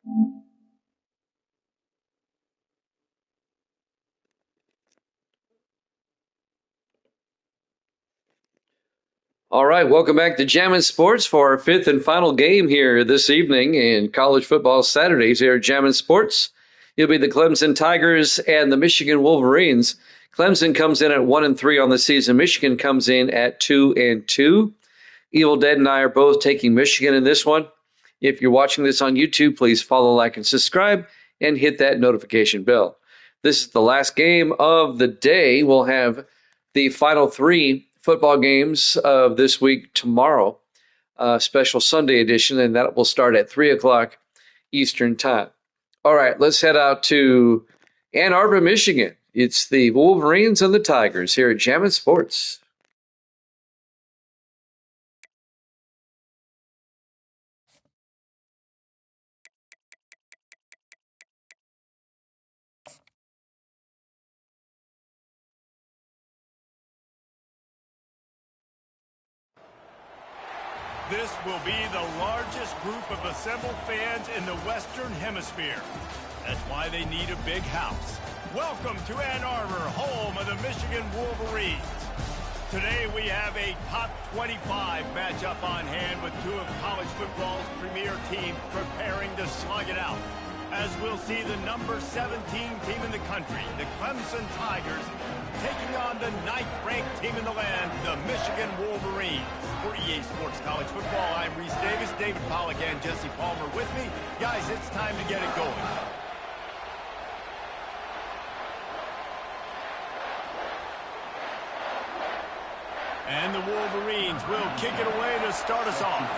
All right, welcome back to Jammin' Sports for our fifth and final game here this evening in college football Saturdays here at Jammin' Sports. It'll be the Clemson Tigers and the Michigan Wolverines. Clemson comes in at 1-3 on the season. Michigan comes in at 2-2. Evil Dead and I are both taking Michigan in this one. If you're watching this on YouTube, please follow, like, and subscribe, and hit that notification bell. This is the last game of the day. We'll have the final three football games of this week tomorrow, special Sunday edition, and that will start at 3 o'clock Eastern Time. All right, let's head out to Ann Arbor, Michigan. It's the Wolverines and the Tigers here at Jammin' Sports. This will be the largest group of assembled fans in the Western Hemisphere. That's why they need a big house. Welcome to Ann Arbor, home of the Michigan Wolverines. Today we have a top 25 matchup on hand with two of college football's premier teams preparing to slug it out. As we'll see the number 17 team in the country, the Clemson Tigers, taking on the 9th-ranked team in the land, the Michigan Wolverines. For EA Sports College Football, I'm Reese Davis, David Pollack, and Jesse Palmer with me. Guys, it's time to get it going. And the Wolverines will kick it away to start us off.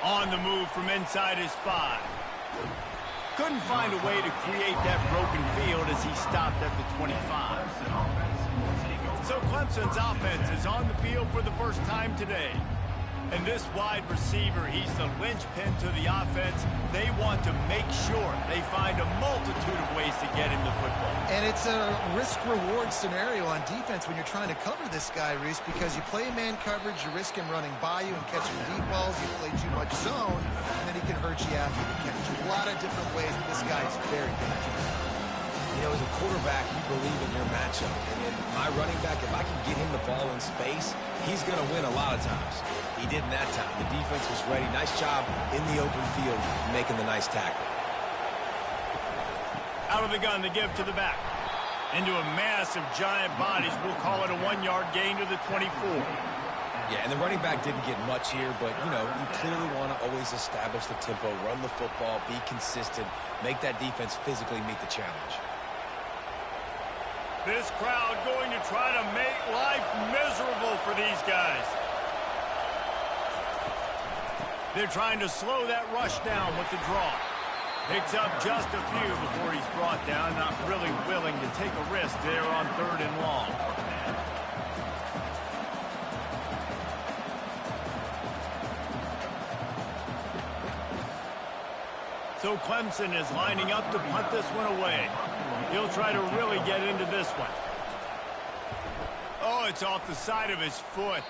On the move from inside his 5. Couldn't find a way to create that broken field as he stopped at the 25. So Clemson's offense is on the field for the first time today. And this wide receiver, he's the linchpin to the offense. They want to make sure they find a multitude of ways to get him the football. And it's a risk-reward scenario on defense when you're trying to cover this guy, Reese, because you play man coverage, you risk him running by you and catching deep balls. You play too much zone, and then he can hurt you after the catch. A lot of different ways, but this guy is very dangerous. You know, as a quarterback, you believe in your matchup. And in my running back, if I can get him the ball in space, he's going to win a lot of times. He did in that time. The defense was ready. Nice job in the open field making the nice tackle. Out of the gun to give to the back. Into a mass of giant bodies. We'll call it a 1-yard gain to the 24. Yeah, and the running back didn't get much here, but, you know, you clearly want to always establish the tempo, run the football, be consistent, make that defense physically meet the challenge. This crowd going to try to make life miserable for these guys. They're trying to slow that rush down with the draw. Picks up just a few before he's brought down. Not really willing to take a risk there on 3rd and long. So Clemson is lining up to punt this one away. He'll try to really get into this one. Oh, it's off the side of his foot.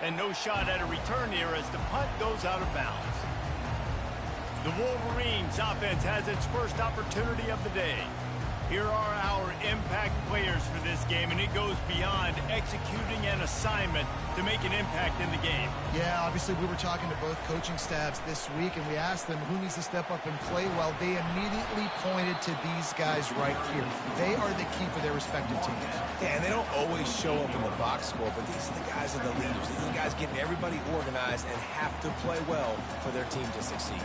And no shot at a return here as the punt goes out of bounds. The Wolverines offense has its first opportunity of the day. Here are our impact players for this game, and it goes beyond executing an assignment to make an impact in the game. Yeah, obviously we were talking to both coaching staffs this week, and we asked them who needs to step up and play well. They immediately pointed to these guys right here. They are the key for their respective teams. Yeah, and they don't always show up in the box score, but these are the guys that are the leaders. These are the guys getting everybody organized and have to play well for their team to succeed.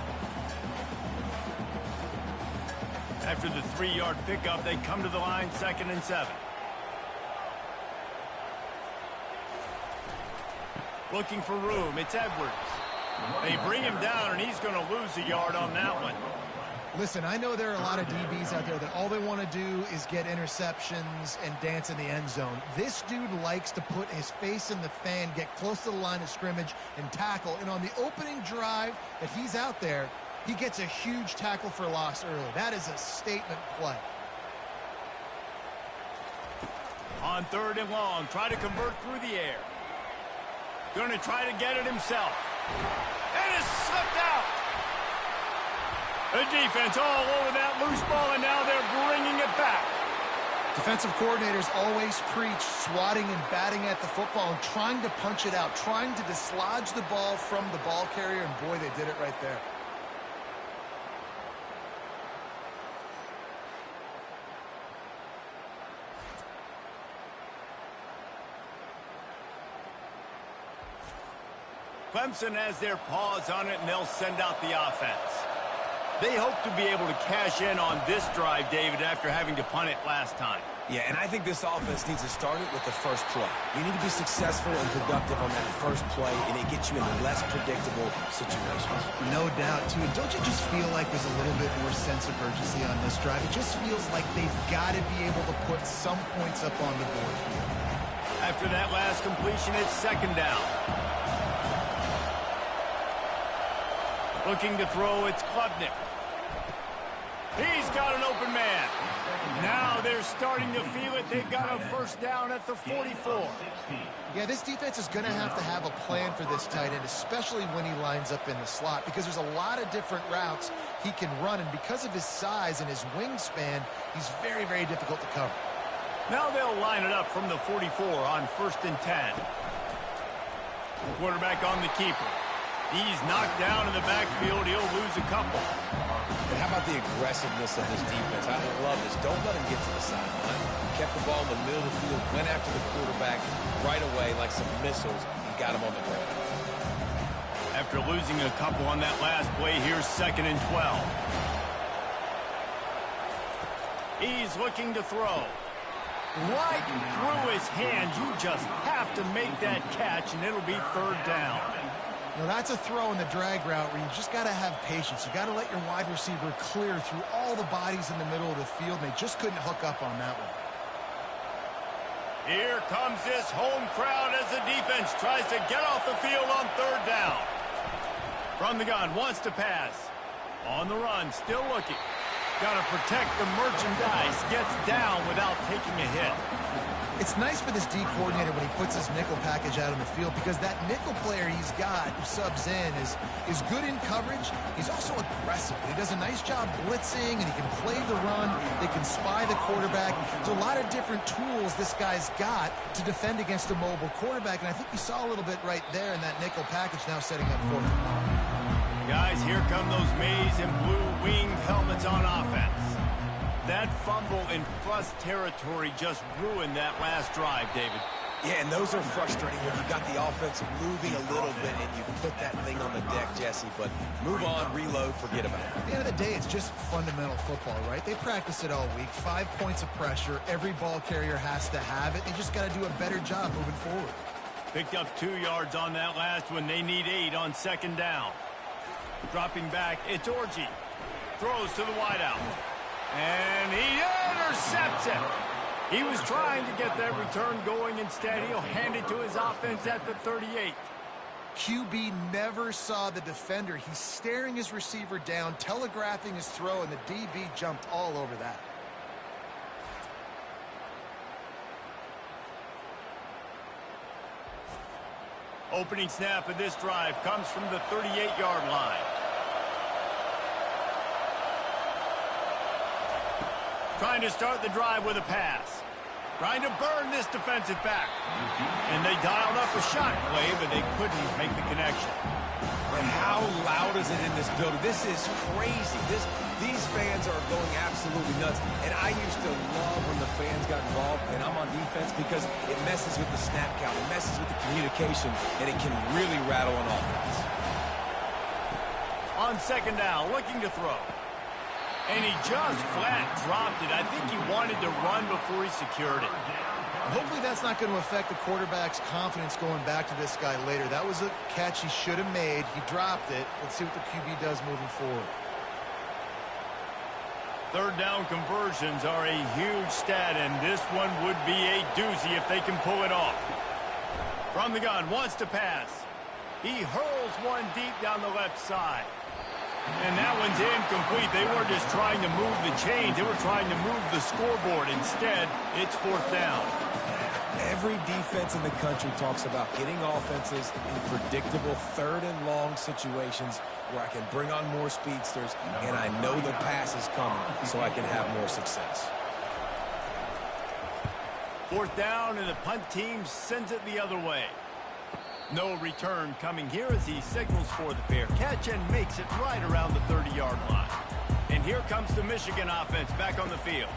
After the 3-yard pickup, they come to the line 2nd and 7. Looking for room, it's Edwards. They bring him down, and he's going to lose a yard on that one. Listen, I know there are a lot of DBs out there that all they want to do is get interceptions and dance in the end zone. This dude likes to put his face in the fan, get close to the line of scrimmage, and tackle. And on the opening drive that he's out there, he gets a huge tackle for loss early. That is a statement play. On 3rd and long, try to convert through the air. Going to try to get it himself. The defense all over that loose ball, and now they're bringing it back. Defensive coordinators always preach swatting and batting at the football and trying to punch it out, trying to dislodge the ball from the ball carrier, and boy, they did it right there. Clemson has their paws on it, and they'll send out the offense. They hope to be able to cash in on this drive, David, after having to punt it last time. Yeah, and I think this offense needs to start it with the first play. You need to be successful and productive on that first play, and it gets you in less predictable situations. No doubt, too. And don't you just feel like there's a little bit more sense of urgency on this drive? It just feels like they've got to be able to put some points up on the board here. After that last completion, it's second down. Looking to throw, it's Klubnik. He's got an open man. Now they're starting to feel it. They've got a first down at the 44. Yeah, this defense is going to have a plan for this tight end, especially when he lines up in the slot, because there's a lot of different routes he can run, and because of his size and his wingspan, he's very, very difficult to cover. Now they'll line it up from the 44 on 1st and 10. The quarterback on the keeper. He's knocked down in the backfield. He'll lose a couple. And how about the aggressiveness of this defense? I love this. Don't let him get to the sideline. Kept the ball in the middle of the field, went after the quarterback right away like some missiles, and got him on the ground. After losing a couple on that last play, here's 2nd and 12. He's looking to throw. Right through his hands. You just have to make that catch, and it'll be 3rd down. Now, that's a throw in the drag route where you just got to have patience. You got to let your wide receiver clear through all the bodies in the middle of the field, and they just couldn't hook up on that one. Here comes this home crowd as the defense tries to get off the field on 3rd down. From the gun, wants to pass. On the run, still looking. Got to protect the merchandise. Gets down without taking a hit. It's nice for this D coordinator when he puts his nickel package out on the field, because that nickel player he's got who subs in is good in coverage. He's also aggressive. He does a nice job blitzing, and he can play the run. They can spy the quarterback. There's a lot of different tools this guy's got to defend against a mobile quarterback, and I think you saw a little bit right there in that nickel package now setting up for him. Guys, here come those maize and blue winged helmets on offense. That fumble in plus territory just ruined that last drive, David. Yeah, and those are frustrating when you got the offense moving a little bit and you put that thing on the deck, Jesse. But move on, reload, forget about it. At the end of the day, it's just fundamental football, right? They practice it all week. 5 points of pressure. Every ball carrier has to have it. They just got to do a better job moving forward. Picked up 2 yards on that last one. They need 8 on 2nd down. Dropping back, it's Orji. Throws to the wideout. And he intercepts it. He was trying to get that return going. Instead, he'll hand it to his offense at the 38. QB never saw the defender. He's staring his receiver down, telegraphing his throw, and the DB jumped all over that. Opening snap of this drive comes from the 38-yard line. Trying to start the drive with a pass. Trying to burn this defensive back. And they dialed up a shot play, but they couldn't make the connection. And how loud is it in this building? This is crazy. These fans are going absolutely nuts. And I used to love when the fans got involved, and I'm on defense, because it messes with the snap count. It messes with the communication, and it can really rattle an offense. On 2nd down, looking to throw. And he just flat dropped it. I think he wanted to run before he secured it. Hopefully that's not going to affect the quarterback's confidence going back to this guy later. That was a catch he should have made. He dropped it. Let's see what the QB does moving forward. 3rd down conversions are a huge stat, and this one would be a doozy if they can pull it off. From the gun, wants to pass. He hurls one deep down the left side. And that one's incomplete. They weren't just trying to move the chains. They were trying to move the scoreboard. Instead, it's 4th down. Every defense in the country talks about getting offenses in predictable third and long situations where I can bring on more speedsters and I know the pass is coming so I can have more success. Fourth down, and the punt team sends it the other way. No return coming here as he signals for the fair catch and makes it right around the 30-yard line. And here comes the Michigan offense back on the field.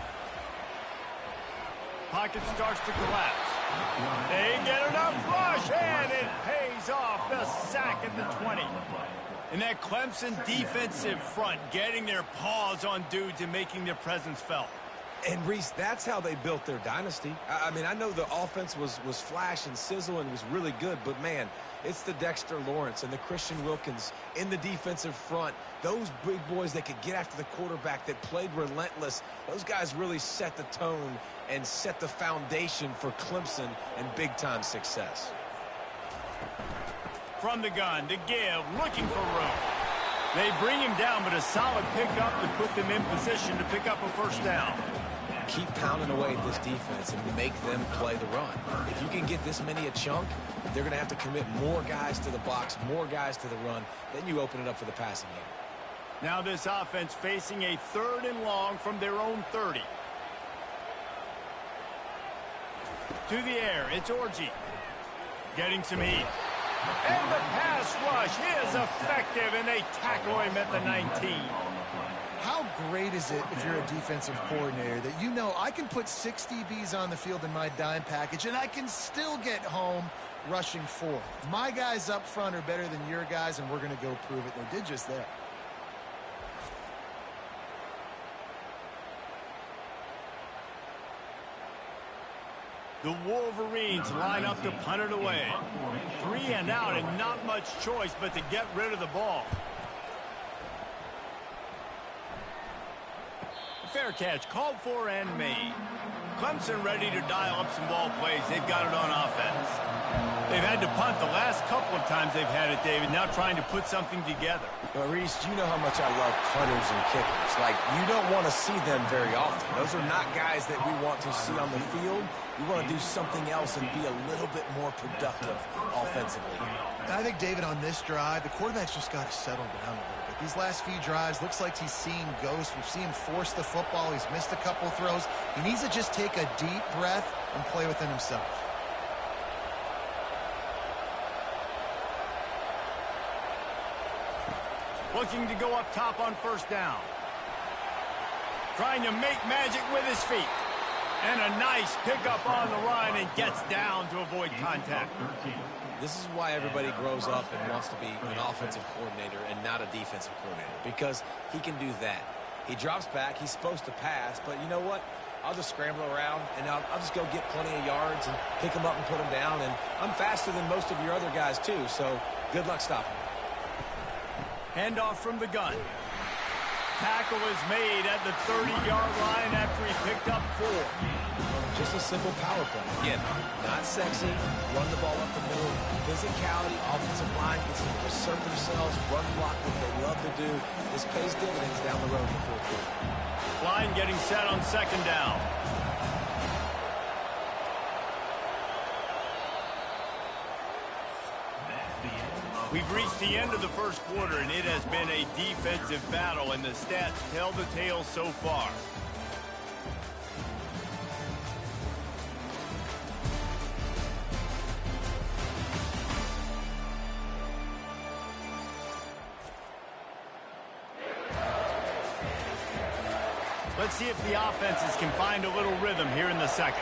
Pocket starts to collapse. They get enough rush, and it pays off. The sack at the 20. And that Clemson defensive front getting their paws on dudes and making their presence felt. And, Reese, that's how they built their dynasty. I mean, I know the offense was flash and sizzle and was really good, but, man, it's the Dexter Lawrence and the Christian Wilkins in the defensive front. Those big boys that could get after the quarterback, that played relentless, those guys really set the tone and set the foundation for Clemson and big-time success. From the gun to give, looking for room. They bring him down, but a solid pickup to put them in position to pick up a first down. Keep pounding away at this defense and make them play the run. If you can get this many a chunk, they're going to have to commit more guys to the box, more guys to the run. Then you open it up for the passing game. Now this offense facing a third and long from their own 30. To the air, it's Orji. Getting some heat. And the pass rush is effective, and they tackle him at the 19. How great is it if you're a defensive coordinator that you know I can put 6 DBs on the field in my dime package and I can still get home rushing 4. My guys up front are better than your guys, and we're going to go prove it. They did just that. The Wolverines line up to punt it away. 3 and out, and not much choice but to get rid of the ball. Fair catch called for and made. Clemson ready to dial up some ball plays. They've got it on offense. They've had to punt the last couple of times they've had it, David, now trying to put something together. But, Reese, you know how much I love punters and kickers. Like, you don't want to see them very often. Those are not guys that we want to see on the field. We want to do something else and be a little bit more productive offensively. I think, David, on this drive, the quarterback's just got to settle down a little bit. These last few drives, looks like he's seeing ghosts. We've seen him force the football. He's missed a couple throws. He needs to just take a deep breath and play within himself. Looking to go up top on first down. Trying to make magic with his feet. And a nice pickup on the run and gets down to avoid contact. This is why everybody grows up and wants to be an offensive coordinator and not a defensive coordinator, because he can do that. He drops back. He's supposed to pass, but you know what? I'll just scramble around, and I'll just go get plenty of yards and pick him up and put him down. And I'm faster than most of your other guys, too, so good luck stopping him. Handoff from the gun. Tackle is made at the 30-yard line after he picked up 4. Just a simple power play. Again, not sexy. Run the ball up the middle. Physicality, offensive line gets to assert themselves, run block, what they love to do. This pays dividends down the road in the fourth quarter. Line getting set on second down. We've reached the end of the first quarter, and it has been a defensive battle, and the stats tell the tale so far. Let's see if the offenses can find a little rhythm here in the second.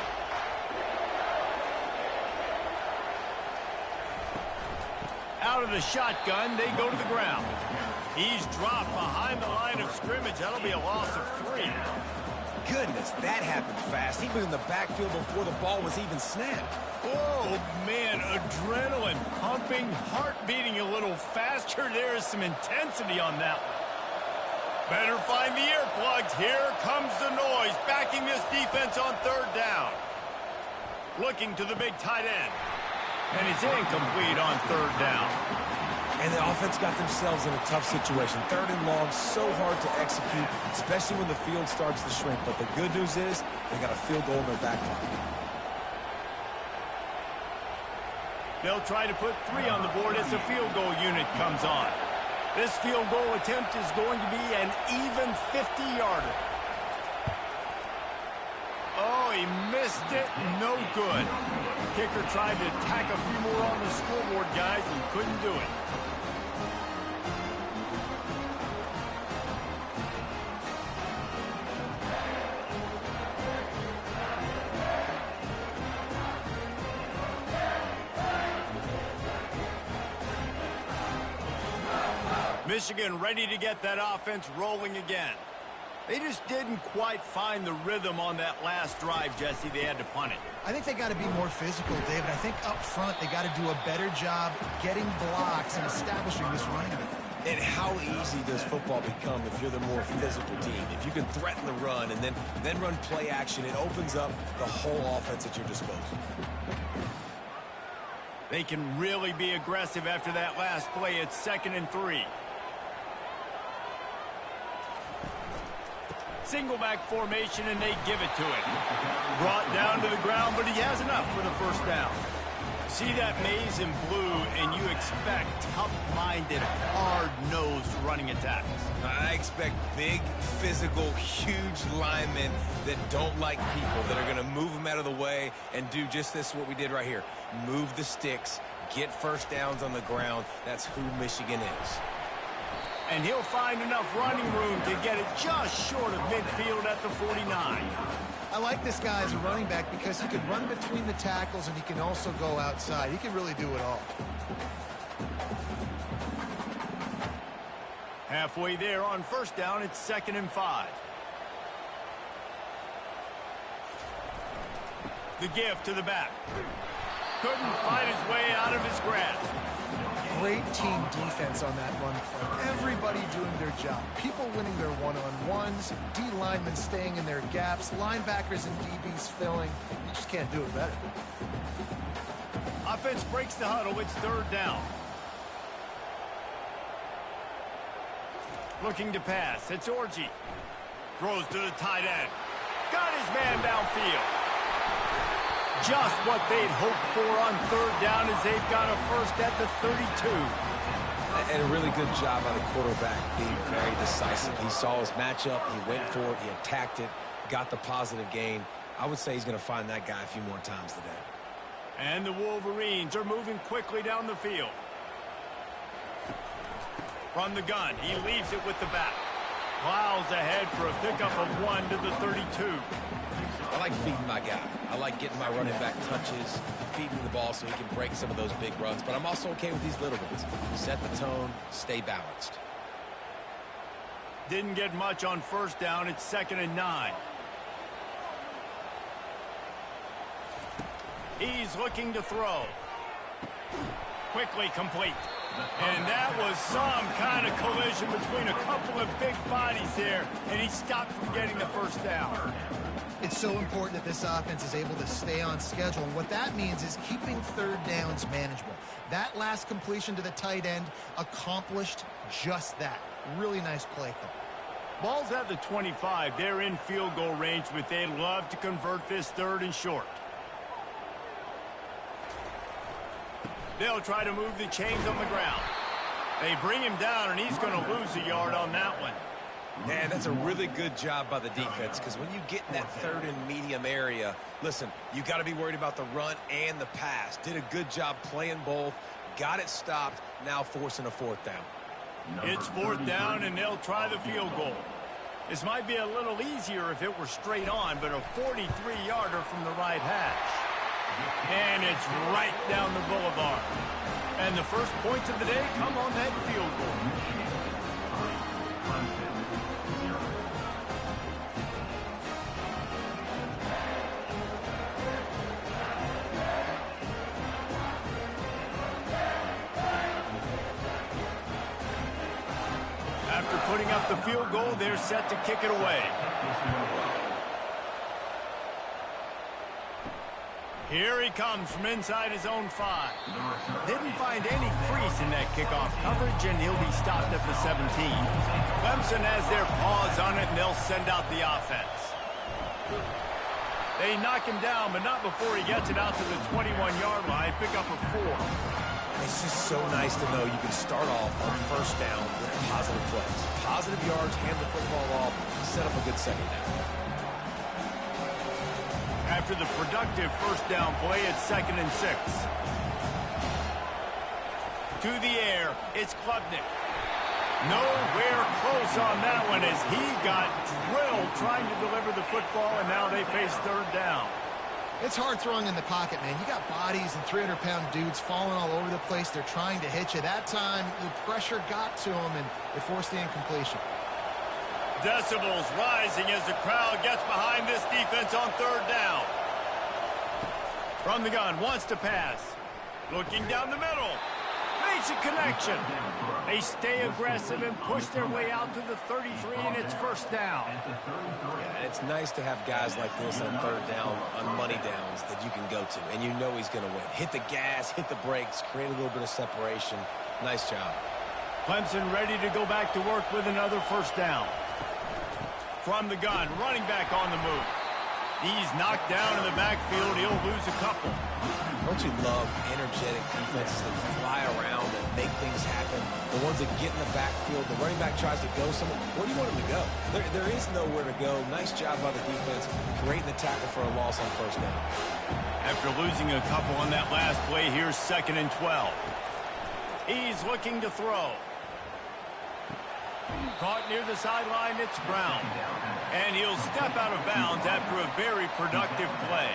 Out of the shotgun, they go to the ground. He's dropped behind the line of scrimmage. That'll be a loss of 3. Goodness, that happened fast. He was in the backfield before the ball was even snapped. Oh, man, adrenaline pumping, heart beating a little faster. There is some intensity on that one. Better find the earplugs. Here comes the noise, backing this defense on third down. Looking to the big tight end. And he's incomplete on third down. And the offense got themselves in a tough situation. Third and long, so hard to execute, especially when the field starts to shrink. But the good news is they got a field goal in their back pocket. They'll try to put 3 on the board as the field goal unit comes on. This field goal attempt is going to be an even 50-yarder. Oh, he missed it. No good. Kicker tried to tack a few more on the scoreboard, guys, and couldn't do it. Michigan ready to get that offense rolling again. They just didn't quite find the rhythm on that last drive, Jesse. They had to punt it. I think they got to be more physical, David. I think up front they got to do a better job getting blocks and establishing this running game. And how easy does football become if you're the more physical team? If you can threaten the run and then run play action, it opens up the whole offense at your disposal. They can really be aggressive after that last play. It's 2nd and 3. Single back formation, and they give it to him. Brought down to the ground, but he has enough for the first down. See that maze in blue, and you expect tough-minded, hard-nosed running attacks. I expect big, physical, huge linemen that don't like people, that are going to move them out of the way and do just this, what we did right here. Move the sticks, get first downs on the ground. That's who Michigan is. And he'll find enough running room to get it just short of midfield at the 49. I like this guy as a running back because he can run between the tackles and he can also go outside. He can really do it all. Halfway there on first down, it's 2nd and 5. The give to the back. Couldn't find his way out of his grasp. Great team defense on that run play. Everybody doing their job. People winning their one-on-ones, D linemen staying in their gaps, linebackers and DBs filling. You just can't do it better. Offense breaks the huddle. It's 3rd down. Looking to pass. It's Orji. Throws to the tight end. Got his man downfield. Just what they'd hoped for on 3rd down as they've got a first at the 32. And a really good job by the quarterback being very decisive. He saw his matchup, he went for it, he attacked it, got the positive gain. I would say he's going to find that guy a few more times today. And the Wolverines are moving quickly down the field. From the gun, he leaves it with the back. Plows ahead for a pickup of 1 to the 32. I like feeding my guy. I like getting my running back touches, feeding the ball so he can break some of those big runs. But I'm also okay with these little ones. Set the tone, stay balanced. Didn't get much on first down. It's 2nd and 9. He's looking to throw. Quickly complete. And that was some kind of collision between a couple of big bodies there, and he stopped from getting the first down. It's so important that this offense is able to stay on schedule, and what that means is keeping 3rd downs manageable. That last completion to the tight end accomplished just that. Really nice play call. Ball's at the 25. They're in field goal range, but they'd love to convert this 3rd and short. They'll try to move the chains on the ground. They bring him down, and he's going to lose a yard on that one. Man, that's a really good job by the defense, because when you get in that 3rd and medium area, listen, you got to be worried about the run and the pass. Did a good job playing both, got it stopped, now forcing a 4th down. It's 4th down, and they'll try the field goal. This might be a little easier if it were straight on, but a 43-yarder from the right hash. And it's right down the boulevard. And the first points of the day come on that field goal. After putting up the field goal, they're set to kick it away. Here he comes from inside his own 5. Didn't find any crease in that kickoff coverage, and he'll be stopped at the 17. Clemson has their paws on it, and they'll send out the offense. They knock him down, but not before he gets it out to the 21-yard line. Pick up a 4. It's just so nice to know you can start off on first down with positive plays. Positive yards, hand the football off, set up a good second down. After the productive first down play, it's 2nd and 6. To the air, it's Klubnik. Nowhere close on that one as he got drilled trying to deliver the football, and now they face 3rd down. It's hard throwing in the pocket, man. You got bodies and 300-pound dudes falling all over the place. They're trying to hit you. That time, the pressure got to them, and it forced the incompletion. Decibels rising as the crowd gets behind this defense on 3rd down. From the gun, wants to pass. Looking down the middle. Makes a connection. They stay aggressive and push their way out to the 33, and it's 1st down. Yeah, it's nice to have guys like this on 3rd down, on money downs that you can go to, and you know he's going to win. Hit the gas, hit the brakes, create a little bit of separation. Nice job. Clemson ready to go back to work with another 1st down. From the gun, running back on the move. He's knocked down in the backfield. He'll lose a couple. Don't you love energetic defenses that fly around and make things happen? The ones that get in the backfield, the running back tries to go somewhere. Where do you want him to go? There is nowhere to go. Nice job by the defense, creating the tackle for a loss on 1st down. After losing a couple on that last play, here's 2nd and 12. He's looking to throw. Caught near the sideline, it's Brown. And he'll step out of bounds after a very productive play.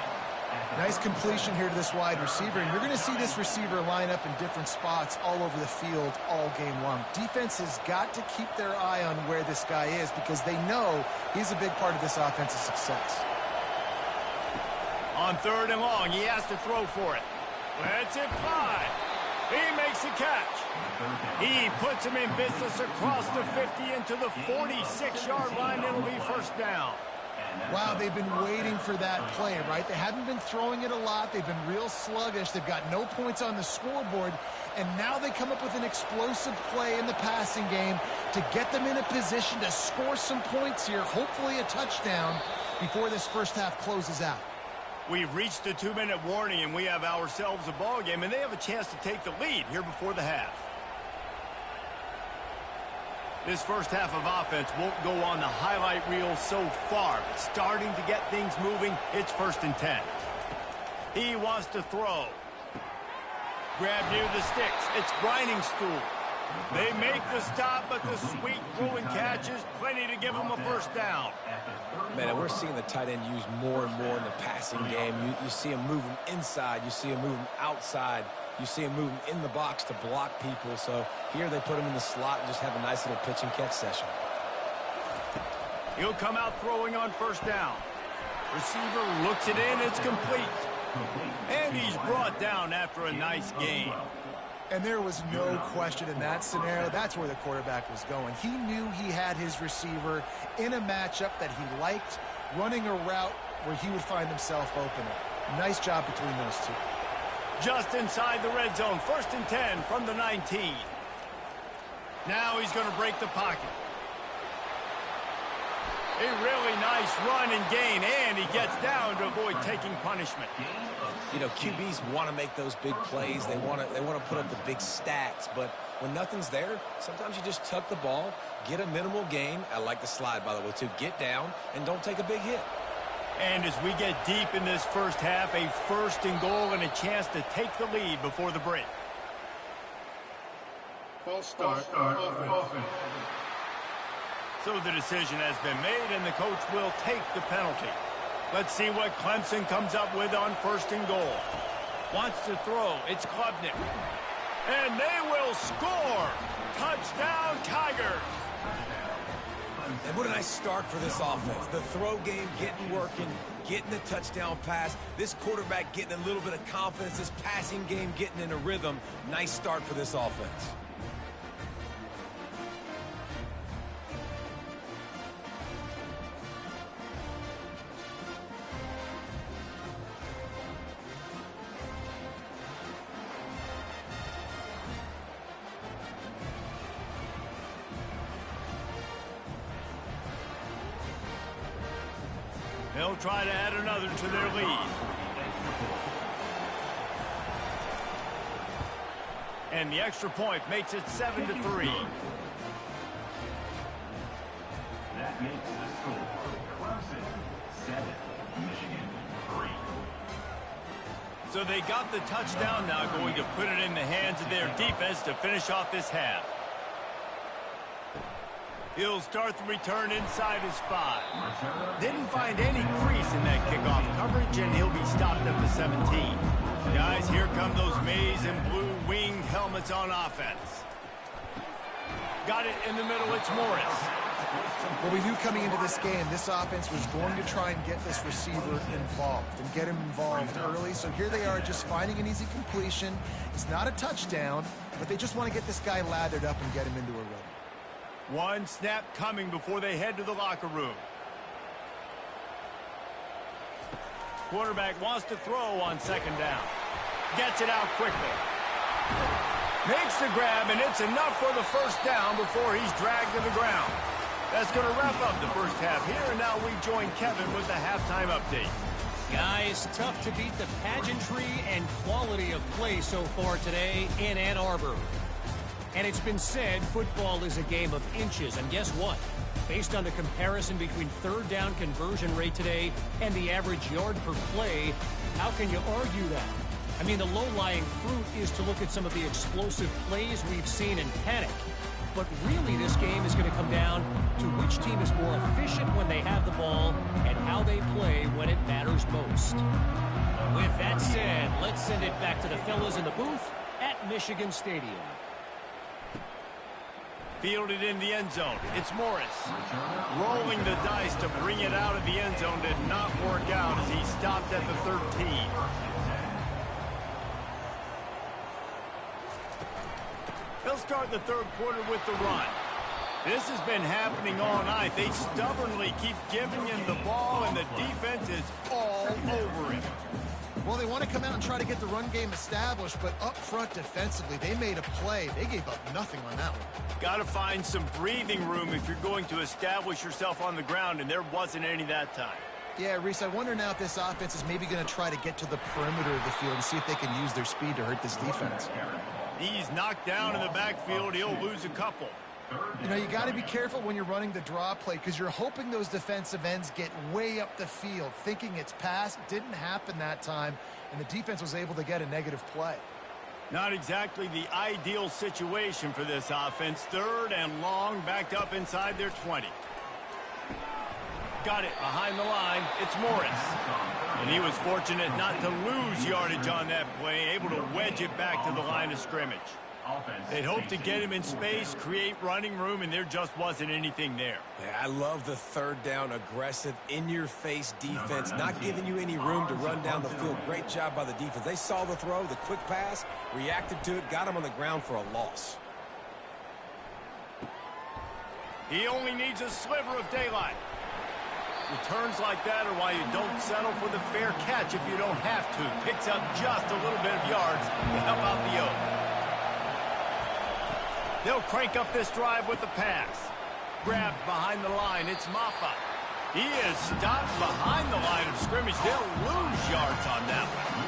Nice completion here to this wide receiver, and you're going to see this receiver line up in different spots all over the field all game long. Defense has got to keep their eye on where this guy is because they know he's a big part of this offensive success. On 3rd and long, he has to throw for it. Lets it fly. He makes the catch. He puts him in business across the 50 into the 46-yard line. It'll be 1st down. Wow, they've been waiting for that play, right? They haven't been throwing it a lot. They've been real sluggish. They've got no points on the scoreboard. And now they come up with an explosive play in the passing game to get them in a position to score some points here, hopefully a touchdown, before this first half closes out. We've reached the 2-minute warning, and we have ourselves a ball game, and they have a chance to take the lead here before the half. This first half of offense won't go on the highlight reel so far, but starting to get things moving, it's 1st and 10. He wants to throw. Grab near the sticks. It's Grinding Stool. They make the stop, but the sweet throwing catch is plenty to give them a 1st down. Man, and we're seeing the tight end used more and more in the passing game. You see him moving inside. You see him moving outside. You see him moving in the box to block people. So here they put him in the slot and just have a nice little pitch and catch session. He'll come out throwing on 1st down. Receiver looks it in. It's complete. And he's brought down after a nice gain. And there was no question in that scenario. That's where the quarterback was going. He knew he had his receiver in a matchup that he liked, running a route where he would find himself open. Nice job between those two. Just inside the red zone, 1st and 10 from the 19. Now he's going to break the pocket. A really nice run and gain, and he gets down to avoid taking punishment. You know, QBs want to make those big plays. They want to put up the big stats, but when nothing's there, sometimes you just tuck the ball, get a minimal gain. I like the slide, by the way, too. Get down and don't take a big hit. And as we get deep in this first half, a 1st and goal and a chance to take the lead before the break. False start offense. So the decision has been made, and the coach will take the penalty. Let's see what Clemson comes up with on 1st and goal. Wants to throw. It's Klubnik. And they will score. Touchdown, Tigers. And what a nice start for this offense. The throw game getting working, getting the touchdown pass. This quarterback getting a little bit of confidence. This passing game getting in a rhythm. Nice start for this offense. They'll try to add another to their lead. And the extra point makes it 7-3. That makes the score Clemson 7, Michigan 3. So they got the touchdown, now going to put it in the hands of their defense to finish off this half. He'll start the return inside his 5. Didn't find any crease in that kickoff coverage, and he'll be stopped at the 17. Guys, here come those maize and blue winged helmets on offense. Got it in the middle, it's Morris. Well, we knew coming into this game, this offense was going to try and get this receiver involved and get him involved early. So here they are just finding an easy completion. It's not a touchdown, but they just want to get this guy lathered up and get him into a run. One snap coming before they head to the locker room. Quarterback wants to throw on second down. Gets it out quickly. Makes the grab, and it's enough for the first down before he's dragged to the ground. That's going to wrap up the first half here, and now we join Kevin with the halftime update. Guys, tough to beat the pageantry and quality of play so far today in Ann Arbor. And it's been said football is a game of inches, and guess what? Based on the comparison between third down conversion rate today and the average yard per play, how can you argue that? I mean, the low-lying fruit is to look at some of the explosive plays we've seen in panic. But really, this game is going to come down to which team is more efficient when they have the ball and how they play when it matters most. With that said, let's send it back to the fellas in the booth at Michigan Stadium. Fielded in the end zone. It's Morris. Rolling the dice to bring it out of the end zone did not work out as he stopped at the 13. They'll start the third quarter with the run. This has been happening all night. They stubbornly keep giving him the ball, and the defense is all over him. Well, they want to come out and try to get the run game established, but up front defensively, they made a play. They gave up nothing on that one. Got to find some breathing room if you're going to establish yourself on the ground, and there wasn't any that time. Yeah, Reese, I wonder now if this offense is maybe going to try to get to the perimeter of the field and see if they can use their speed to hurt this defense. He's knocked down in the backfield. He'll lose a couple. You know, you got to be careful when you're running the draw play because you're hoping those defensive ends get way up the field, thinking it's pass. Didn't happen that time, and the defense was able to get a negative play. Not exactly the ideal situation for this offense. Third and long, backed up inside their 20. Got it behind the line. It's Morris. And he was fortunate not to lose yardage on that play, able to wedge it back to the line of scrimmage. They'd hoped to get him in space, create running room, and there just wasn't anything there. Yeah, I love the third down, aggressive, in-your-face defense, not giving you any room to run down the field. Great job by the defense. They saw the throw, the quick pass, reacted to it, got him on the ground for a loss. He only needs a sliver of daylight. Returns like that are why you don't settle for the fair catch if you don't have to. Picks up just a little bit of yards to help out the Oak. They'll crank up this drive with the pass. Grabbed behind the line, it's Maffa. He is stopped behind the line of scrimmage. They'll lose yards on that one.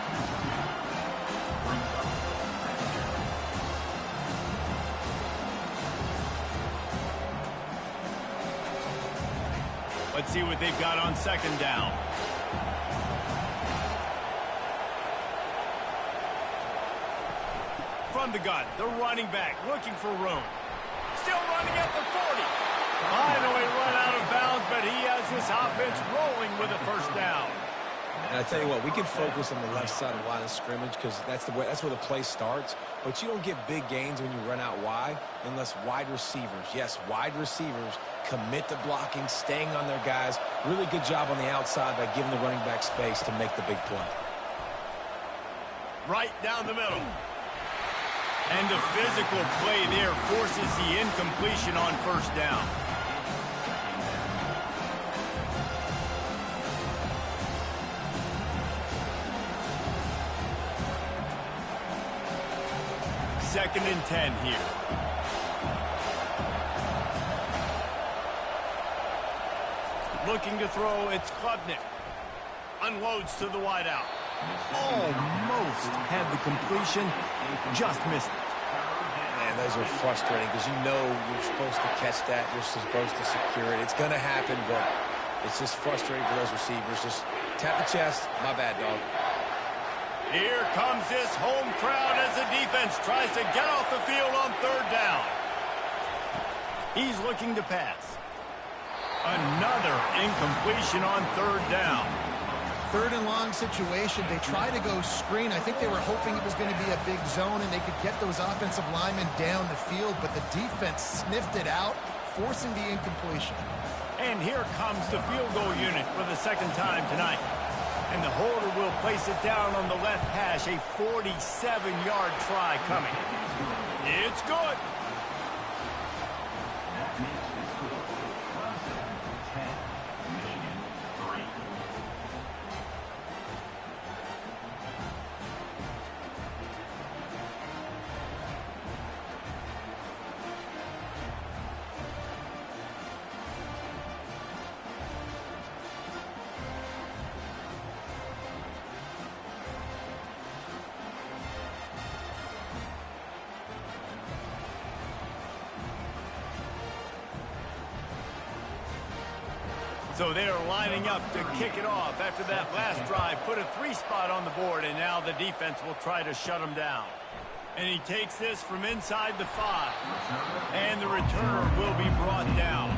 Let's see what they've got on second down. From the gun, the running back looking for room. Still running at the 40. Finally run out of bounds, but he has this offense rolling with a first down. And I tell you what, we can focus on the left side of the line of scrimmage because that's where the play starts. But you don't get big gains when you run out wide unless wide receivers, yes, wide receivers, commit to blocking, staying on their guys. Really good job on the outside by giving the running back space to make the big play. Right down the middle. And the physical play there forces the incompletion on first down. Second and 10 here. Looking to throw, it's Klubnik. Unloads to the wideout. Almost had the completion, just missed it. Man, those are frustrating because you know you're supposed to catch that. You're supposed to secure it. It's going to happen, but it's just frustrating for those receivers. Just tap the chest. My bad, dog. Here comes this home crowd as the defense tries to get off the field on third down. He's looking to pass. Another incompletion on third down. Third and long situation. They try to go screen. I think they were hoping it was going to be a big zone and they could get those offensive linemen down the field, but the defense sniffed it out, forcing the incompletion. And here comes the field goal unit for the second time tonight. And the holder will place it down on the left hash. A 47-yard try coming. It's good. So they are lining up to kick it off after that last drive. Put a 3-spot on the board, and now the defense will try to shut them down. And he takes this from inside the 5. And the returner will be brought down.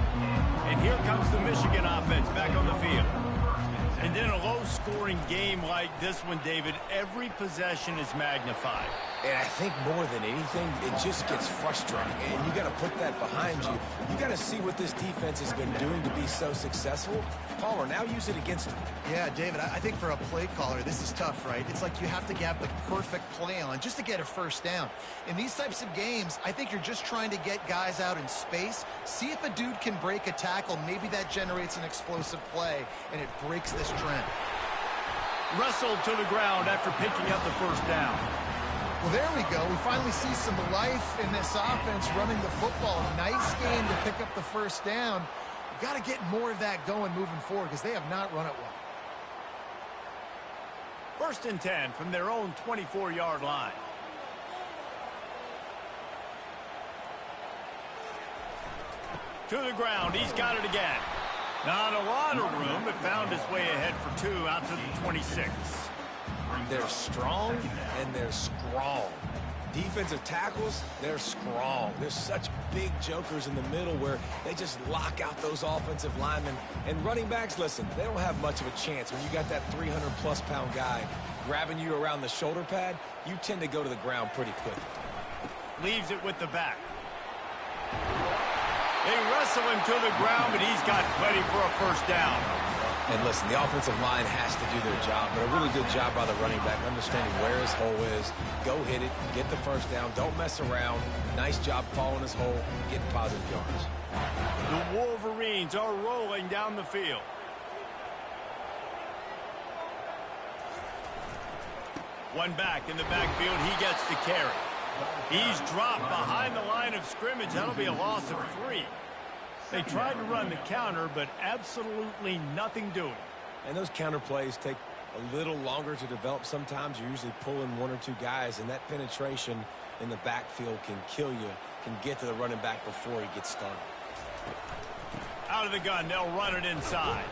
And here comes the Michigan offense back on the field. And in a low-scoring game like this one, David, every possession is magnified. And I think more than anything, it just gets frustrating. And you got to put that behind you. You got to see what this defense has been doing to be so successful. Palmer, now use it against them. Yeah, David, I think for a play caller, this is tough, right? It's like you have to have the perfect play on just to get a first down. In these types of games, I think you're just trying to get guys out in space, see if a dude can break a tackle. Maybe that generates an explosive play, and it breaks this trend. Wrestled to the ground after picking up the first down. Well, there we go. We finally see some life in this offense running the football. Nice game to pick up the first down. Got to get more of that going moving forward because they have not run it well. 1st and 10 from their own 24-yard line. To the ground. He's got it again. Not a lot of room, but found his way ahead for 2 out to the 26. They're strong and they're strong. Defensive tackles, they're strong. There's such big jokers in the middle where they just lock out those offensive linemen. And running backs, listen, they don't have much of a chance. When you got that 300-plus pound guy grabbing you around the shoulder pad, you tend to go to the ground pretty quickly. Leaves it with the back. They wrestle him to the ground, but he's got plenty for a first down. And listen, the offensive line has to do their job, but a really good job by the running back, understanding where his hole is. Go hit it, get the first down, don't mess around. Nice job following his hole, getting positive yards. The Wolverines are rolling down the field. One back in the backfield, he gets the carry. He's dropped behind the line of scrimmage. That'll be a loss of 3. They tried to run the counter, but absolutely nothing doing. And those counter plays take a little longer to develop sometimes. You're usually pulling 1 or 2 guys, and that penetration in the backfield can kill you, can get to the running back before he gets started. Out of the gun, they'll run it inside.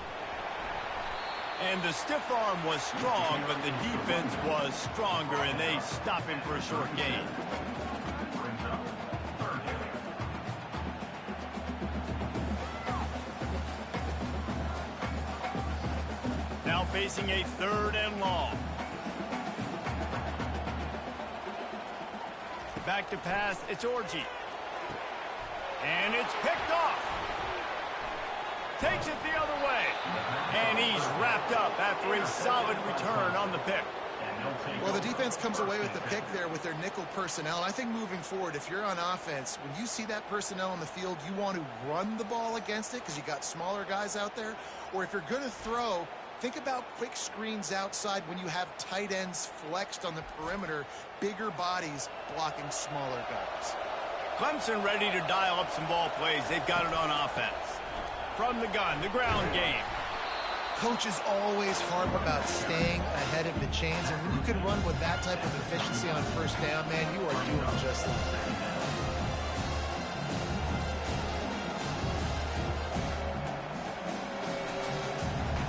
And the stiff arm was strong, but the defense was stronger, and they stop him for a short gain. Now facing a 3rd and long. Back to pass, it's Orji. And it's picked off. Takes it the other way. And he's wrapped up after a solid return on the pick. Well, the defense comes away with the pick there with their nickel personnel. I think moving forward, if you're on offense, when you see that personnel on the field, you want to run the ball against it because you got smaller guys out there. Or if you're going to throw, think about quick screens outside when you have tight ends flexed on the perimeter, bigger bodies blocking smaller guys. Clemson ready to dial up some ball plays. They've got it on offense. From the gun, the ground game. Coaches always harp about staying ahead of the chains, and when you can run with that type of efficiency on first down, man, you are doing just that.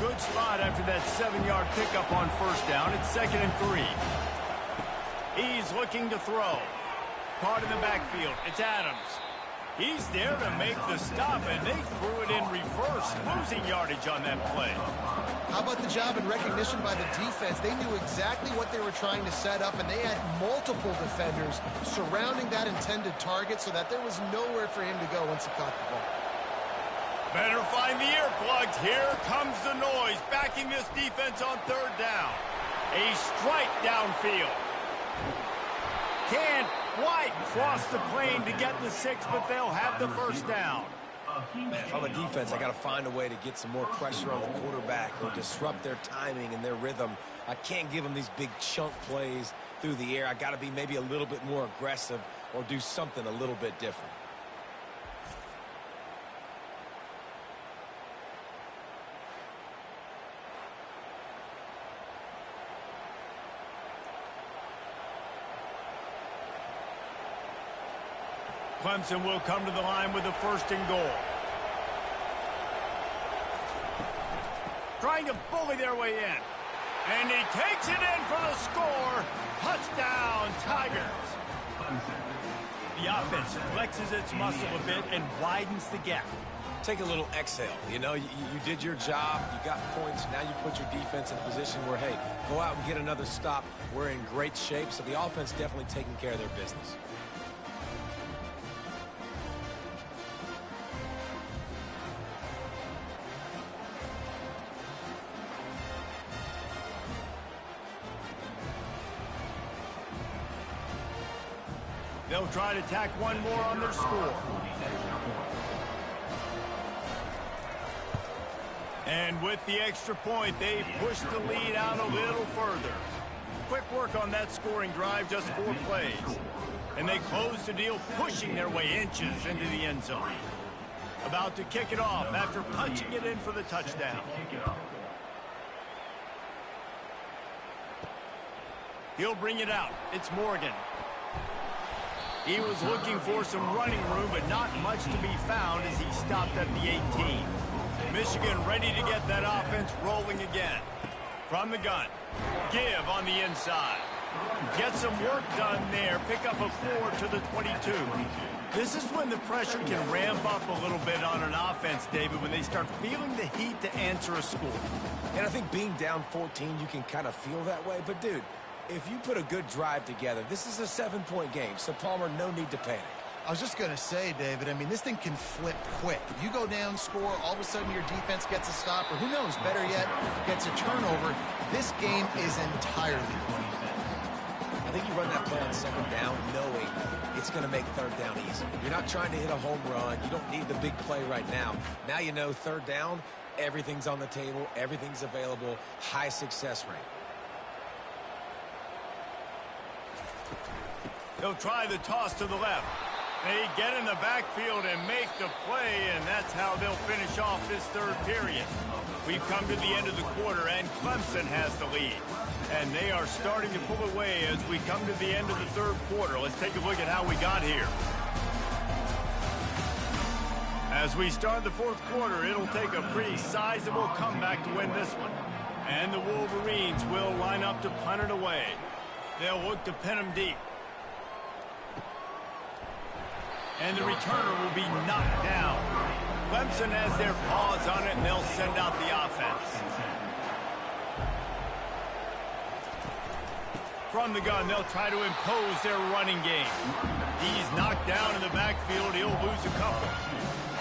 Good spot after that 7-yard pickup on first down. It's 2nd and 3. He's looking to throw. Caught in the backfield. It's Adams. He's there to make the stop, and they threw it in reverse, losing yardage on that play. How about the job and recognition by the defense? They knew exactly what they were trying to set up, and they had multiple defenders surrounding that intended target so that there was nowhere for him to go once he caught the ball. Better find the earplugs. Here comes the noise, backing this defense on 3rd down. A strike downfield. Can't quite cross the plane to get the 6, but they'll have the first down. Man, if I'm a defense, I got to find a way to get some more pressure on the quarterback or disrupt their timing and their rhythm. I can't give them these big chunk plays through the air. I got to be maybe a little bit more aggressive or do something a little bit different. Clemson will come to the line with a 1st and goal. Trying to bully their way in. And he takes it in for the score. Touchdown, Tigers. The offense flexes its muscle a bit and widens the gap. Take a little exhale. You know, you did your job. You got points. Now you put your defense in a position where, hey, go out and get another stop. We're in great shape. So the offense definitely taking care of their business. They'll try to tack one more on their score. And with the extra point, they push the lead out a little further. Quick work on that scoring drive, just 4 plays. And they close the deal, pushing their way inches into the end zone. About to kick it off after punching it in for the touchdown. He'll bring it out. It's Morgan. He was looking for some running room, but not much to be found as he stopped at the 18. Michigan ready to get that offense rolling again. From the gun, give on the inside. Get some work done there. Pick up a 4 to the 22. This is when the pressure can ramp up a little bit on an offense, David, when they start feeling the heat to answer a score. And I think being down 14, you can kind of feel that way. But, dude, if you put a good drive together, this is a 7-point game. So, Palmer, no need to panic. I was just going to say, David, I mean, this thing can flip quick. You go down, score, all of a sudden your defense gets a stop, or who knows, better yet, gets a turnover. This game is entirely different. I think you run that play on 2nd down knowing it's going to make 3rd down easy. You're not trying to hit a home run. You don't need the big play right now. Now you know 3rd down, everything's on the table, everything's available, high success rate. They'll try the toss to the left. They get in the backfield and make the play, and that's how they'll finish off this 3rd period. We've come to the end of the quarter, and Clemson has the lead. And they are starting to pull away as we come to the end of the 3rd quarter. Let's take a look at how we got here. As we start the 4th quarter, it'll take a pretty sizable comeback to win this one. And the Wolverines will line up to punt it away. They'll look to pin them deep. And the returner will be knocked down. Clemson has their paws on it, and they'll send out the offense. From the gun, they'll try to impose their running game. He's knocked down in the backfield. He'll lose a couple.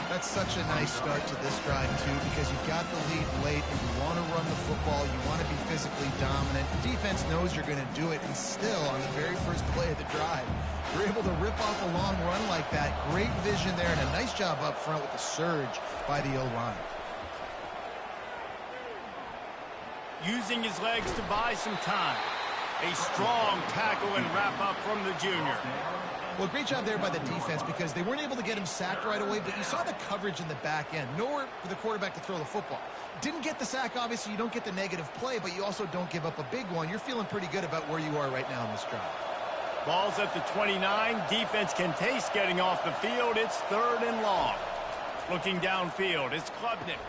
That's such a nice start to this drive, too, because you've got the lead late, and you want to run the football. You want to be physically dominant. The defense knows you're going to do it, and still, on the very first play of the drive, you're able to rip off a long run like that. Great vision there, and a nice job up front with the surge by the O-line. Using his legs to buy some time. A strong tackle and wrap up from the junior. Well, great job there by the defense because they weren't able to get him sacked right away, but you saw the coverage in the back end. Nowhere for the quarterback to throw the football. Didn't get the sack, obviously. You don't get the negative play, but you also don't give up a big one. You're feeling pretty good about where you are right now in this drive. Ball's at the 29. Defense can taste getting off the field. It's 3rd and long. Looking downfield, it's Klubnik.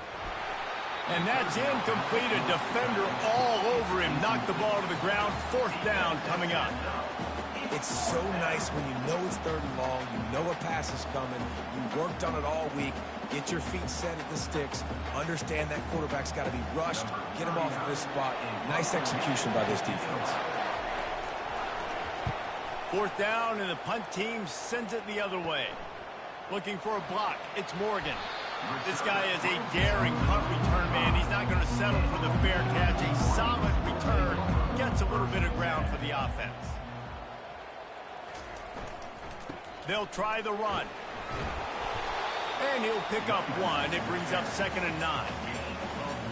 And that's incomplete. A defender all over him. Knocked the ball to the ground. 4th down coming up. It's so nice when you know it's 3rd and long, you know a pass is coming, you worked on it all week, get your feet set at the sticks, understand that quarterback's got to be rushed, get him off of this spot. Nice execution by this defense. 4th down, and the punt team sends it the other way. Looking for a block, it's Morgan. This guy is a daring punt return man. He's not going to settle for the fair catch. A solid return, gets a little bit of ground for the offense. They'll try the run. And he'll pick up 1. It brings up 2nd and 9.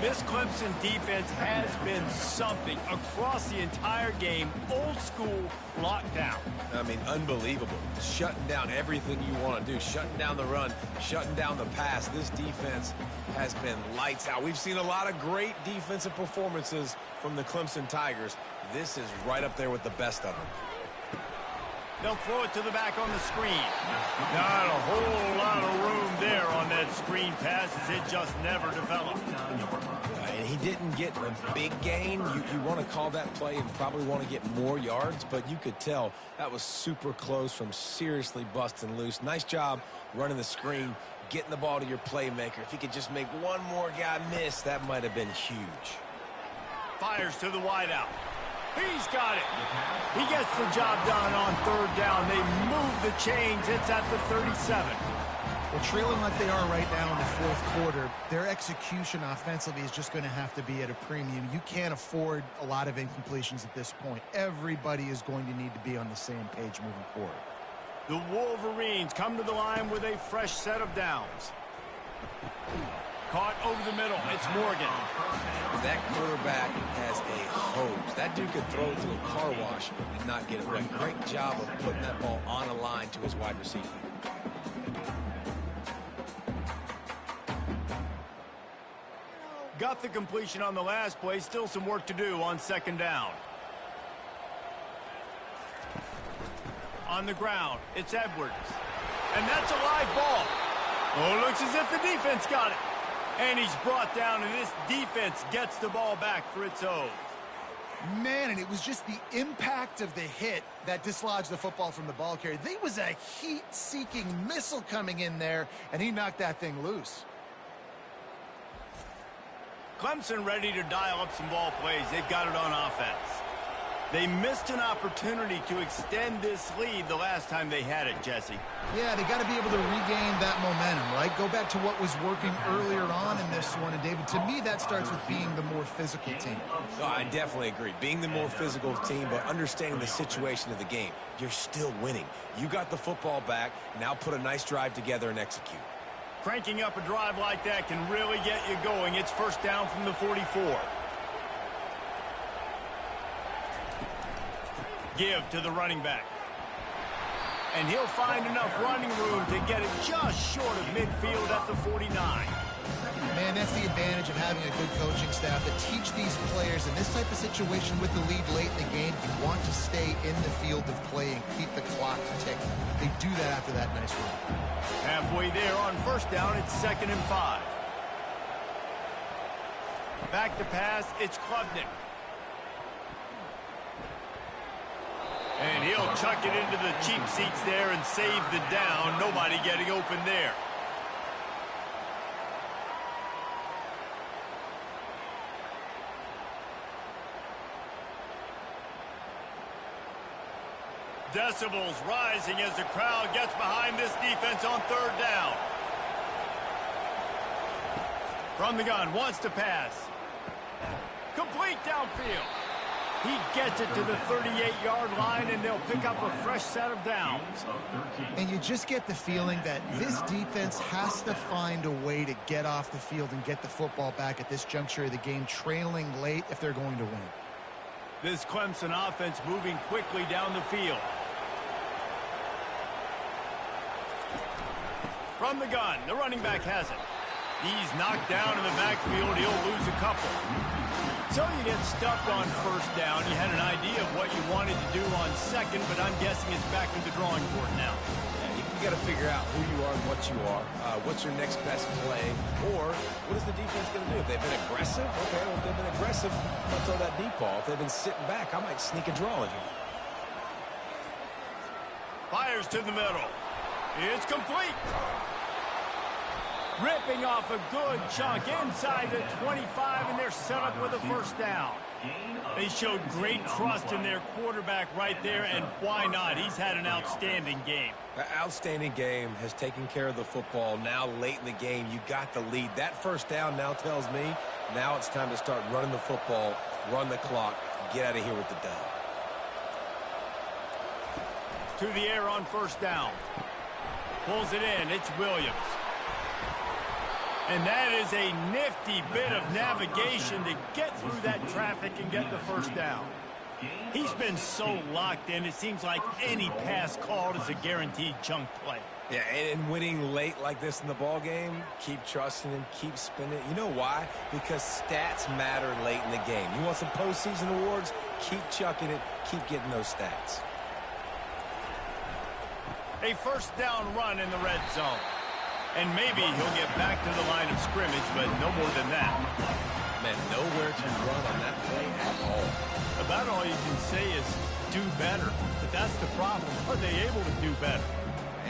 This Clemson defense has been something across the entire game. Old school lockdown. I mean, unbelievable. Shutting down everything you want to do. Shutting down the run. Shutting down the pass. This defense has been lights out. We've seen a lot of great defensive performances from the Clemson Tigers. This is right up there with the best of them. They'll throw it to the back on the screen. Not a whole lot of room there on that screen pass as it just never developed. And he didn't get a big gain. You want to call that play and probably want to get more yards, but you could tell that was super close from seriously busting loose. Nice job running the screen, getting the ball to your playmaker. If he could just make one more guy miss, that might have been huge. Fires to the wideout. He's got it. He gets the job done on 3rd down. They move the chains. It's at the 37. Well, trailing like they are right now in the 4th quarter, their execution offensively is just going to have to be at a premium. You can't afford a lot of incompletions at this point. Everybody is going to need to be on the same page moving forward. The Wolverines come to the line with a fresh set of downs. Caught over the middle. It's Morgan. That quarterback has a hose. That dude could throw it to a car wash and not get it right. Great job of putting that ball on a line to his wide receiver. Got the completion on the last play. Still some work to do on 2nd down. On the ground, it's Edwards. And that's a live ball. Oh, looks as if the defense got it. And he's brought down, and this defense gets the ball back for its own. Man, and it was just the impact of the hit that dislodged the football from the ball carrier. There was a heat-seeking missile coming in there, and he knocked that thing loose. Clemson ready to dial up some ball plays. They've got it on offense. They missed an opportunity to extend this lead the last time they had it, Jesse. Yeah, they got to be able to regain that momentum, right? Go back to what was working earlier on in this one. And, David, to me, that starts with being the more physical team. No, I definitely agree. Being the more physical team, but understanding the situation of the game. You're still winning. You got the football back. Now put a nice drive together and execute. Cranking up a drive like that can really get you going. It's 1st down from the 44. Give to the running back. And he'll find enough running room to get it just short of midfield at the 49. Man, that's the advantage of having a good coaching staff that teach these players in this type of situation with the lead late in the game. You want to stay in the field of play and keep the clock ticking. They do that after that nice run. Halfway there on 1st down, it's 2nd and 5. Back to pass, it's Klubnik. And he'll chuck it into the cheap seats there and save the down. Nobody getting open there. Decibels rising as the crowd gets behind this defense on 3rd down. From the gun, wants to pass. Complete downfield. He gets it to the 38-yard line, and they'll pick up a fresh set of downs. And you just get the feeling that this defense has to find a way to get off the field and get the football back at this juncture of the game, trailing late if they're going to win. This Clemson offense moving quickly down the field. From the gun, the running back has it. He's knocked down in the backfield. He'll lose a couple. So you get stuffed on first down. You had an idea of what you wanted to do on second, but I'm guessing it's back to the drawing board now. Yeah, you got to figure out who you are and what you are. What's your next best play? Or what is the defense going to do? If they've been aggressive, okay, well, if they've been aggressive, I'll throw that deep ball. If they've been sitting back, I might sneak a draw in here. Fires to the middle. It's complete. Ripping off a good chunk inside the 25, and they're set up with a first down. They showed great trust in their quarterback right there, and why not? He's had an outstanding game. An outstanding game, has taken care of the football. Now late in the game, you got the lead. That first down now tells me now it's time to start running the football, run the clock, get out of here with the dub. To the air on first down. Pulls it in. It's Williams. And that is a nifty bit of navigation to get through that traffic and get the first down. He's been so locked in, it seems like any pass called is a guaranteed chunk play. Yeah, and winning late like this in the ball game, keep trusting him, keep spinning. You know why? Because stats matter late in the game. You want some postseason awards? Keep chucking it, keep getting those stats. A first down run in the red zone. And maybe he'll get back to the line of scrimmage, but no more than that. Man, nowhere to run on that play at all. About all you can say is do better. But that's the problem. Are they able to do better?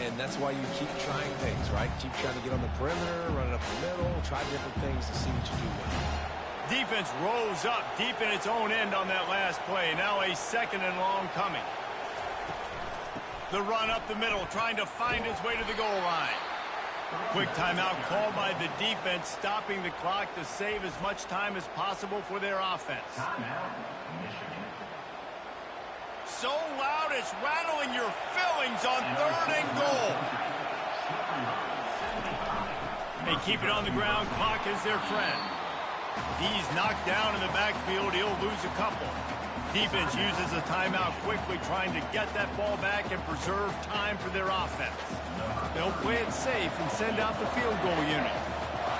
And that's why you keep trying things, right? Keep trying to get on the perimeter, run it up the middle, try different things to see what you do well. Defense rose up deep in its own end on that last play. Now a second and long coming. The run up the middle, trying to find its way to the goal line. Quick timeout called by the defense, stopping the clock to save as much time as possible for their offense. So loud it's rattling your fillings on third and goal. They keep it on the ground. Clock is their friend. He's knocked down in the backfield. He'll lose a couple. Defense uses a timeout quickly, trying to get that ball back and preserve time for their offense. They'll play it safe and send out the field goal unit.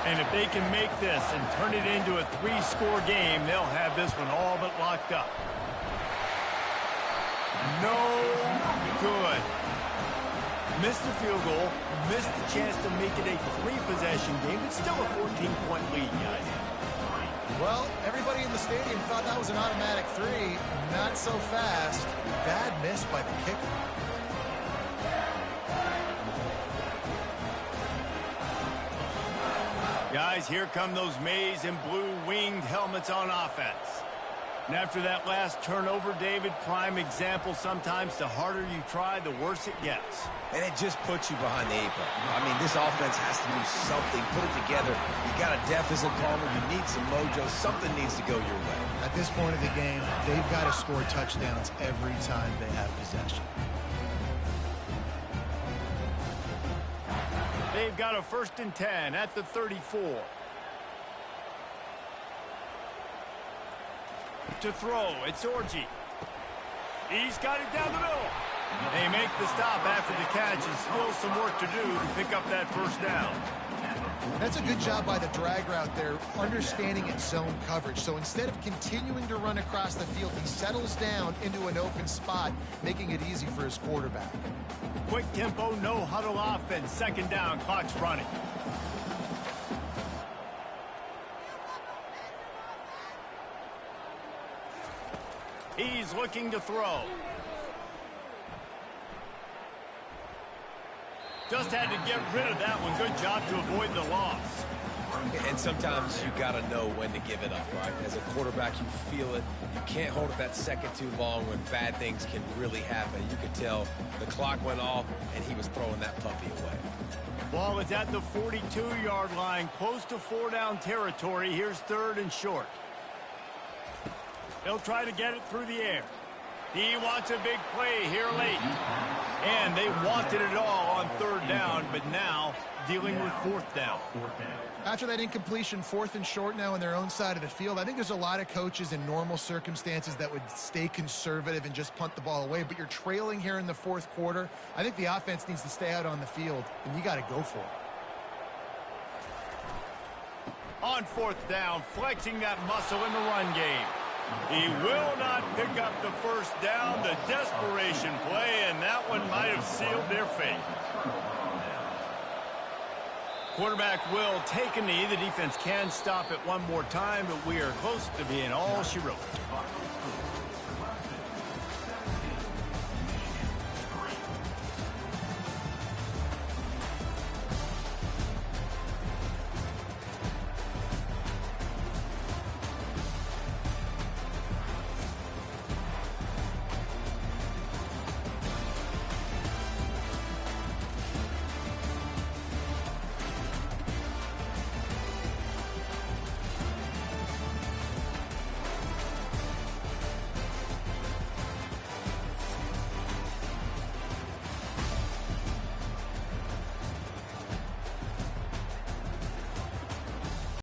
And if they can make this and turn it into a 3-score game, they'll have this one all but locked up. No good. Missed the field goal, missed the chance to make it a 3-possession game. It's still a 14-point lead, guys. Well, everybody in the stadium thought that was an automatic 3. Not so fast. Bad miss by the kicker. Guys, here come those maize and blue winged helmets on offense. And after that last turnover, David, prime example, sometimes the harder you try, the worse it gets. And it just puts you behind the 8 ball. I mean, this offense has to do something, put it together. You got a deficit, Palmer. You need some mojo. Something needs to go your way. At this point of the game, they've got to score touchdowns every time they have possession. They've got a 1st and 10 at the 34. To throw, it's Orji. He's got it down the middle. They make the stop after the catch, and still some work to do to pick up that first down. That's a good job by the drag route there, understanding its zone coverage. So instead of continuing to run across the field, he settles down into an open spot, making it easy for his quarterback. Quick tempo, no huddle offense. 2nd down, clock's running. He's looking to throw. Just had to get rid of that one. Good job to avoid the loss. And sometimes you got to know when to give it up, right? As a quarterback, you feel it. You can't hold it that second too long when bad things can really happen. You could tell the clock went off, and he was throwing that puppy away. Ball is at the 42-yard line, close to 4-down territory. Here's 3rd and short. They'll try to get it through the air. He wants a big play here late. And they wanted it all on 3rd down, but now dealing with fourth down. After that incompletion, 4th and short now on their own side of the field, I think there's a lot of coaches in normal circumstances that would stay conservative and just punt the ball away. But you're trailing here in the 4th quarter. I think the offense needs to stay out on the field, and you got to go for it. On 4th down, flexing that muscle in the run game. He will not pick up the first down. The desperation play, and that one might have sealed their fate. Quarterback will take a knee. The defense can stop it one more time, but we are close to being all she wrote.